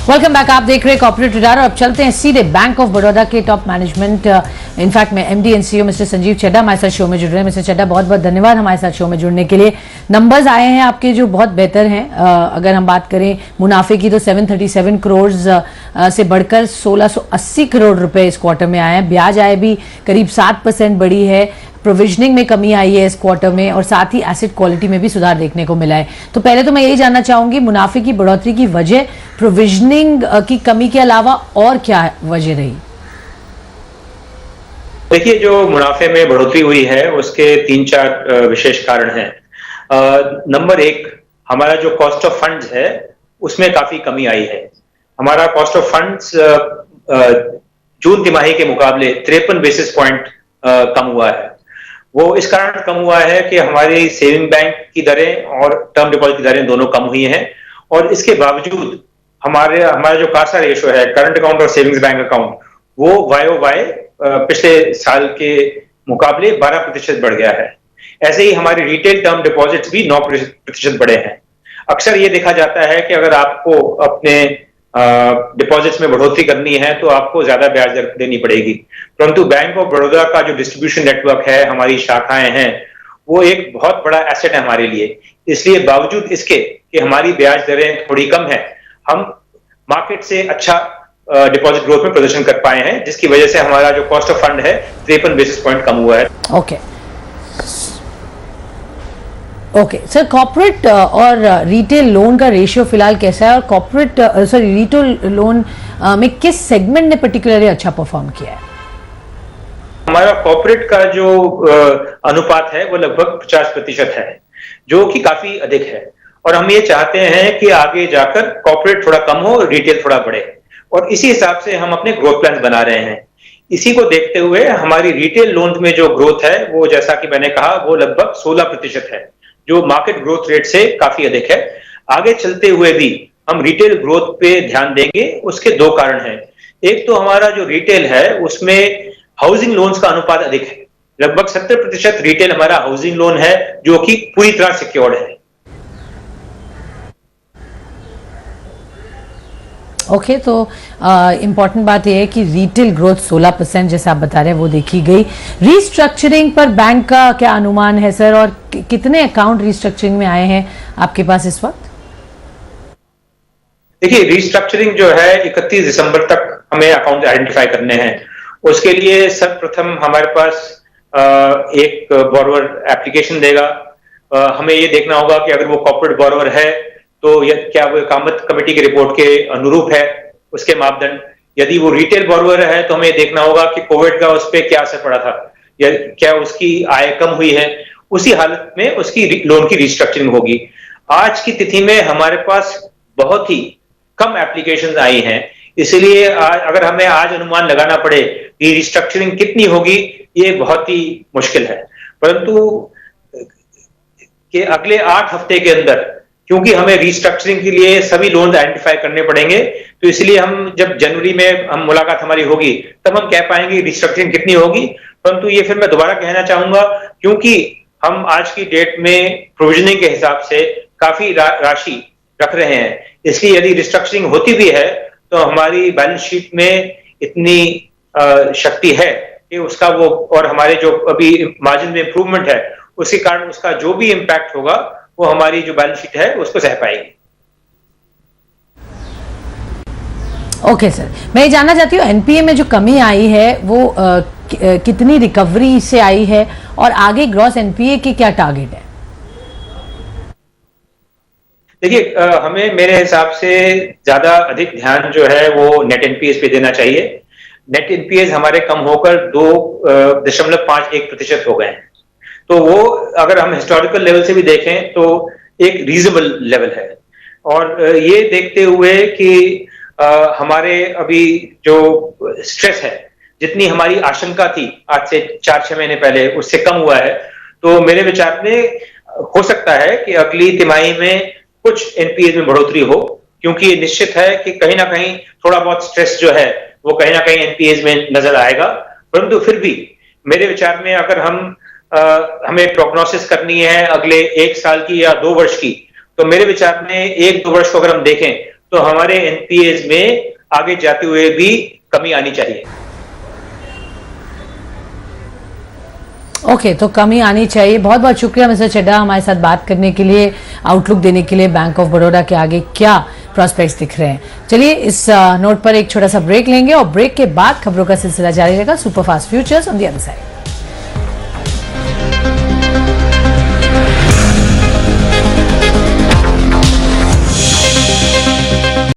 Welcome back. आप देख रहे हैं कॉर्पोरेट रडार और अब चलते हैं सीधे बैंक ऑफ बड़ौदा के टॉप मैनेजमेंट इनफैक्ट में MD and CEO mister Sanjeev Chadha हमारे साथ शो में जुड़ रहे हैं। मिस्टर चड्ढा, बहुत बहुत धन्यवाद हमारे साथ शो में जुड़ने के लिए। नंबर्स आए हैं आपके जो बहुत बेहतर हैं। अगर हम बात करें मुनाफे की तो 737 करोड़ से बढ़कर 1680 करोड़ रुपए इस क्वार्टर में आए हैं। ब्याज आय भी करीब 7% बढ़ी है। प्रोविजनिंग में कमी आई है इस क्वार्टर में और साथ ही एसेट क्वालिटी में भी सुधार देखने को मिला है। तो पहले तो मैं यही जानना चाहूंगी, मुनाफे की बढ़ोतरी की वजह प्रोविजनिंग की कमी के अलावा और क्या वजह रही? देखिए, जो मुनाफे में बढ़ोतरी हुई है उसके 3-4 विशेष कारण हैं। नंबर 1, हमारा जो कॉस्ट ऑफ फंड्स है उसमें काफी कमी आई है। हमारा कॉस्ट ऑफ फंड्स जून तिमाही के मुकाबले 53 बेसिस पॉइंट कम हुआ है। वो इस कारण कम हुआ है कि हमारी सेविंग बैंक की दरें और टर्म डिपॉजिट की दरें दोनों कम हुई हैं और इसके बावजूद हमारा जो कासा रेशो है, करंट अकाउंट और सेविंग्स बैंक अकाउंट, वो वाई पिछले साल के मुकाबले 12% बढ़ गया है। ऐसे ही हमारी रिटेल टर्म डिपॉजिट्स भी 9% बढ़े हैं। अक्सर ये देखा जाता है कि अगर आपको अपने डिपॉजिट्स में बढ़ोतरी करनी है तो आपको ज्यादा ब्याज दर देनी पड़ेगी, परंतु बैंक ऑफ बड़ौदा का जो डिस्ट्रीब्यूशन नेटवर्क है, हमारी शाखाएं हैं, वो एक बहुत बड़ा एसेट है हमारे लिए। इसलिए बावजूद इसके कि हमारी ब्याज दरें थोड़ी कम है, हम मार्केट से अच्छा डिपॉजिट ग्रोथ में प्रदर्शन कर पाए हैं, जिसकी वजह से हमारा जो कॉस्ट ऑफ फंड है 53 बेसिस पॉइंट कम हुआ है। ओके सर, कॉर्पोरेट और रिटेल लोन का रेशियो फिलहाल कैसा है और कॉर्पोरेट रिटेल लोन में किस सेगमेंट ने पर्टिकुलरली अच्छा परफॉर्म किया है? हमारा कॉर्पोरेट का जो अनुपात है वो लगभग 50% है, जो कि काफी अधिक है और हम ये चाहते हैं कि आगे जाकर कॉर्पोरेट थोड़ा कम हो, रिटेल थोड़ा बढ़े और इसी हिसाब से हम अपने ग्रोथ प्लान बना रहे हैं। इसी को देखते हुए हमारी रिटेल लोन में जो ग्रोथ है वो, जैसा कि मैंने कहा, वो लगभग 16% है, जो मार्केट ग्रोथ रेट से काफी अधिक है। आगे चलते हुए भी हम रिटेल ग्रोथ पे ध्यान देंगे। उसके 2 कारण हैं। एक तो हमारा जो रिटेल है उसमें हाउसिंग लोन्स का अनुपात अधिक है। लगभग 70% रिटेल हमारा हाउसिंग लोन है, जो कि पूरी तरह सिक्योर्ड है। ओके, तो इम्पॉर्टेंट बात यह है कि रिटेल ग्रोथ 16% जैसे आप बता रहे हैं वो देखी गई। रीस्ट्रक्चरिंग पर बैंक का क्या अनुमान है सर, और कितने अकाउंट रीस्ट्रक्चरिंग में आए हैं आपके पास इस वक्त? देखिए, रीस्ट्रक्चरिंग जो है 31 दिसंबर तक हमें अकाउंट आइडेंटिफाई करने हैं। उसके लिए सर्वप्रथम हमारे पास एक बोरोवर एप्लीकेशन देगा। हमें ये देखना होगा कि अगर वो कॉर्पोरेट बोरोवर है तो क्या वो कामत कमेटी की रिपोर्ट के अनुरूप है उसके मापदंड। यदि वो रिटेल बोरोवर है तो हमें देखना होगा कि कोविड का उस पर क्या असर पड़ा था या क्या उसकी आय कम हुई है। उसी हालत में उसकी लोन की रिस्ट्रक्चरिंग होगी। आज की तिथि में हमारे पास बहुत ही कम एप्लीकेशंस आई हैं, इसलिए अगर हमें आज अनुमान लगाना पड़े कि रिस्ट्रक्चरिंग कितनी होगी, ये बहुत ही मुश्किल है। परंतु कि अगले 8 हफ्ते के अंदर, क्योंकि हमें रिस्ट्रक्चरिंग के लिए सभी लोन आइडेंटिफाई करने पड़ेंगे, तो इसलिए हम जब जनवरी में हम मुलाकात हमारी होगी तब हम कह पाएंगे रिस्ट्रक्चरिंग कितनी होगी। परंतु ये फिर मैं दोबारा कहना चाहूंगा, क्योंकि हम आज की डेट में प्रोविजनिंग के हिसाब से काफी राशि रख रहे हैं, इसलिए यदि रिस्ट्रक्चरिंग होती भी है तो हमारी बैलेंस शीट में इतनी शक्ति है कि उसका वो, और हमारे जो अभी मार्जिन में इंप्रूवमेंट है उसके कारण उसका जो भी इंपैक्ट होगा वो हमारी जो बैलेंस शीट है उसको सह पाएगी। ओके सर, मैं ये जानना चाहती हूँ एनपीए में जो कमी आई है वो कितनी रिकवरी से आई है और आगे ग्रॉस एनपीए के क्या टारगेट है? देखिए, हमें मेरे हिसाब से ज्यादा अधिक ध्यान जो है वो नेट एनपीएस पे देना चाहिए। नेट एनपीएस हमारे कम होकर 2.51% हो गए हैं, तो वो अगर हम हिस्टोरिकल लेवल से भी देखें तो एक रीजनेबल लेवल है। और ये देखते हुए कि हमारे अभी जो स्ट्रेस है, जितनी हमारी आशंका थी आज से 4-6 महीने पहले, उससे कम हुआ है। तो मेरे विचार में हो सकता है कि अगली तिमाही में कुछ एनपीए में बढ़ोतरी हो, क्योंकि निश्चित है कि कहीं ना कहीं थोड़ा बहुत स्ट्रेस जो है वो कहीं ना कहीं एनपीए में नजर आएगा। परंतु फिर भी मेरे विचार में अगर हमें प्रोग्नोसिस करनी है अगले 1 साल की या 2 वर्ष की, तो मेरे विचार में 1-2 वर्ष को अगर हम देखें तो हमारे एनपीएज में आगे जाते हुए भी कमी आनी चाहिए। ओके, तो कमी आनी चाहिए। बहुत बहुत शुक्रिया मिस्टर चड्ढा हमारे साथ बात करने के लिए, आउटलुक देने के लिए बैंक ऑफ बड़ौदा के आगे क्या प्रॉस्पेक्ट्स दिख रहे हैं। चलिए इस नोट पर एक छोटा सा ब्रेक लेंगे और ब्रेक के बाद खबरों का सिलसिला जारी रहेगा। Superfast futures on the other side.